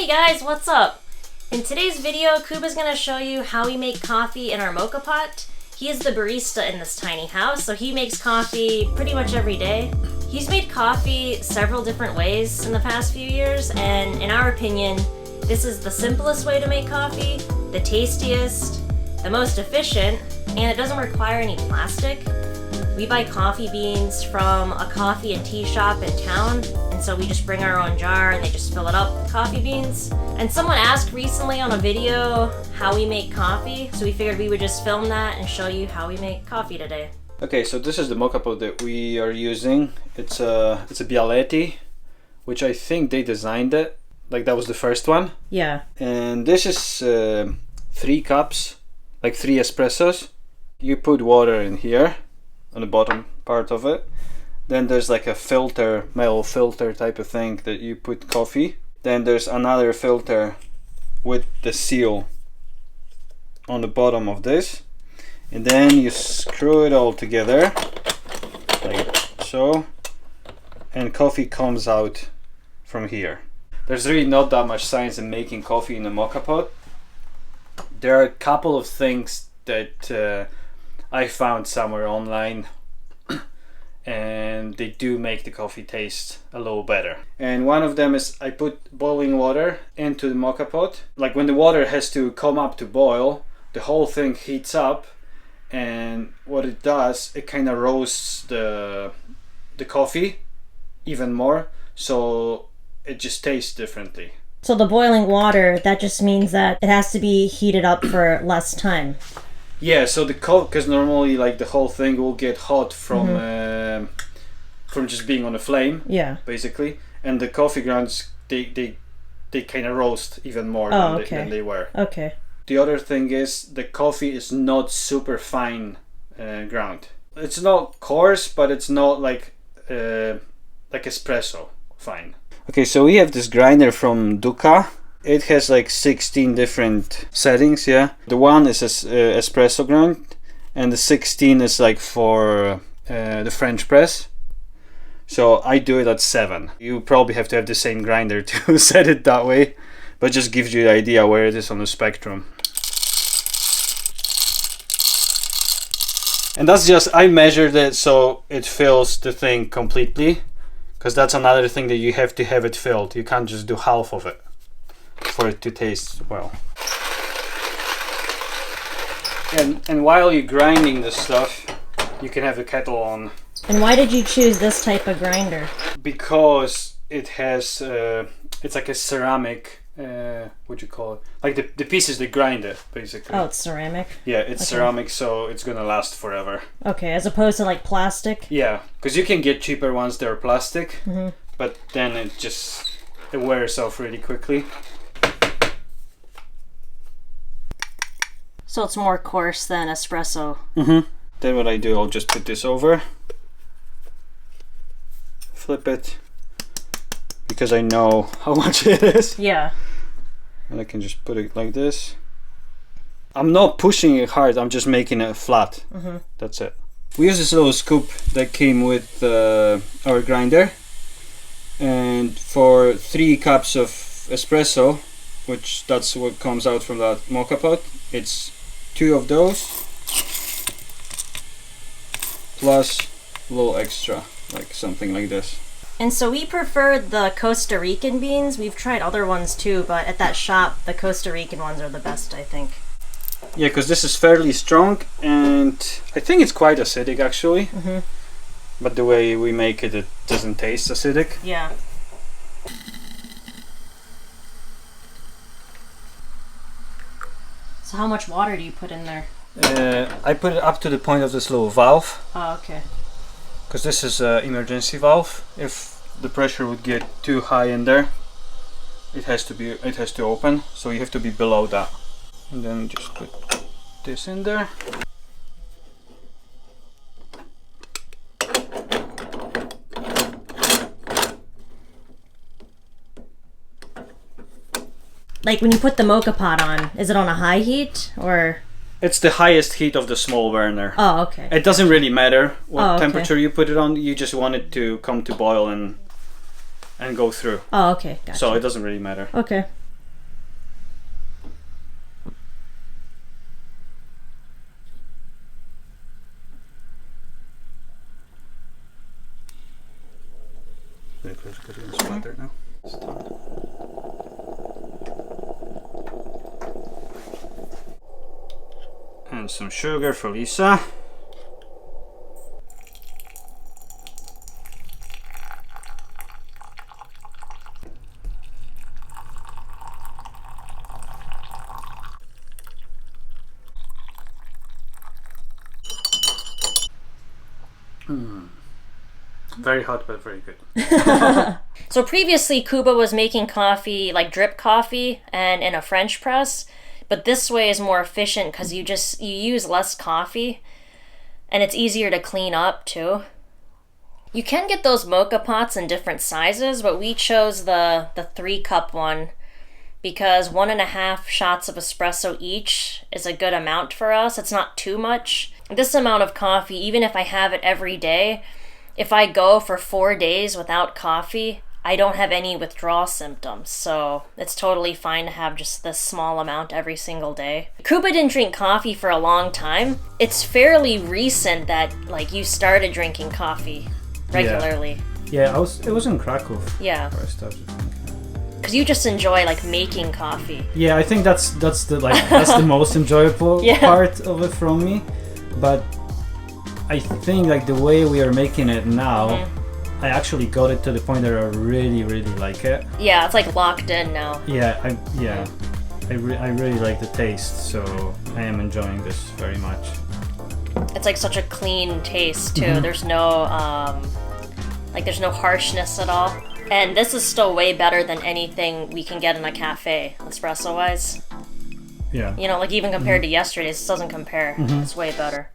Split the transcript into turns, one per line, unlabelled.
Hey guys, what's up? In today's video, Kuba's gonna show you how we make coffee in our Moka pot. He is the barista in this tiny house, so he makes coffee pretty much every day. He's made coffee several different ways in the past few years, and in our opinion, this is the simplest way to make coffee, the tastiest, the most efficient, and it doesn't require any plastic. We buy coffee beans from a coffee and tea shop in town, and so we just bring our own jar and they just fill it up with coffee beans. And someone asked recently on a video how we make coffee, so we figured we would just film that and show you how we make coffee today.
Okay, so this is the Moka pot that we are using. It's a Bialetti, which I think they designed it. Like that was the first one.
Yeah.
And this is 3 cups, like 3 espressos. You put water in here on the bottom part of it. Then there's like a filter, metal filter type of thing that you put coffee. Then there's another filter with the seal on the bottom of this. And then you screw it all together like so, and coffee comes out from here. There's really not that much science in making coffee in a Moka pot. There are a couple of things that I found somewhere online and they do make the coffee taste a little better. And one of them is I put boiling water into the Moka pot. Like when the water has to come up to boil, the whole thing heats up, and what it does, it kind of roasts the coffee even more, so it just tastes differently.
So the boiling water, that just means that it has to be heated up for less time.
Yeah, so the because normally like the whole thing will get hot from just being on a flame. Yeah. Basically, and the coffee grounds they kind of roast even more than they were. Okay. The other thing is the coffee is not super fine ground. It's not coarse, but it's not like espresso fine. Okay, so we have this grinder from Duca. It has like 16 different settings, yeah. The one is espresso grind, and the 16 is like for the French press. So I do it at 7. You probably have to have the same grinder to set it that way, but just gives you the idea where it is on the spectrum. And that's just, I measured it so it fills the thing completely, because that's another thing that you have to have it filled. You can't just do half of it for it to taste well. And while you're grinding the stuff, you can have the kettle on. And why did you choose this type of grinder? Because it has, it's like a ceramic, what do you call it? Like the pieces that grind it, basically.
Oh, it's ceramic?
Yeah, it's ceramic, so it's gonna last forever.
Okay, as opposed to like plastic?
Yeah, because you can get cheaper ones that are plastic, but then it wears off really quickly.
So it's more coarse than espresso.
Then what I do, I'll just put this over, flip it, because I know how much it is. Yeah. And I can just put it like this. I'm not pushing it hard, I'm just making it flat. That's it. We use this little scoop that came with our grinder. And for 3 cups of espresso, which that's what comes out from that Moka pot, it's 2 of those plus a little extra, like something like this.
And so we preferred the Costa Rican beans. We've tried other ones too, but at that shop, the Costa Rican ones are the best, I think.
Yeah, because this is fairly strong, and I think it's quite acidic actually. But the way we make it, it doesn't taste acidic. Yeah.
So how much water do you put in there?
I put it up to the point of this little valve.
Oh, okay.
Because this is an emergency valve. If the pressure would get too high in there, it has to open. So you have to be below that. And then just put this in there.
Like when you put the Moka pot on, is it on a high heat or?
It's the highest heat of the small burner.
Oh, okay.
It doesn't really matter what temperature you put it on. You just want it to come to boil and go through.
Oh, okay. Gotcha.
So it doesn't really matter.
Okay.
because it's going to splatter now. And some sugar for Lisa. Very hot, but very good.
So previously, Kuba was making coffee, like drip coffee, and in a French press. But this way is more efficient because you use less coffee, and it's easier to clean up too. You can get those mocha pots in different sizes, but we chose the 3-cup one because 1.5 shots of espresso each is a good amount for us. It's not too much. This amount of coffee, even if I have it every day, if I go for 4 days without coffee, I don't have any withdrawal symptoms, so it's totally fine to have just this small amount every single day. Kuba didn't drink coffee for a long time. It's fairly recent that like you started drinking coffee regularly.
Yeah, it was in Krakow.
Yeah.
Where I started drinking.
Because you just enjoy like making coffee.
Yeah, I think that's the most enjoyable part of it from me. But I think like the way we are making it now, I actually got it to the point that I really, really like it.
Yeah, it's like locked in now.
Yeah, I really like the taste, so I am enjoying this very much.
It's like such a clean taste too. There's no there's no harshness at all. And this is still way better than anything we can get in a cafe, espresso wise.
Yeah.
You know, like even compared to yesterday's, this doesn't compare. It's way better.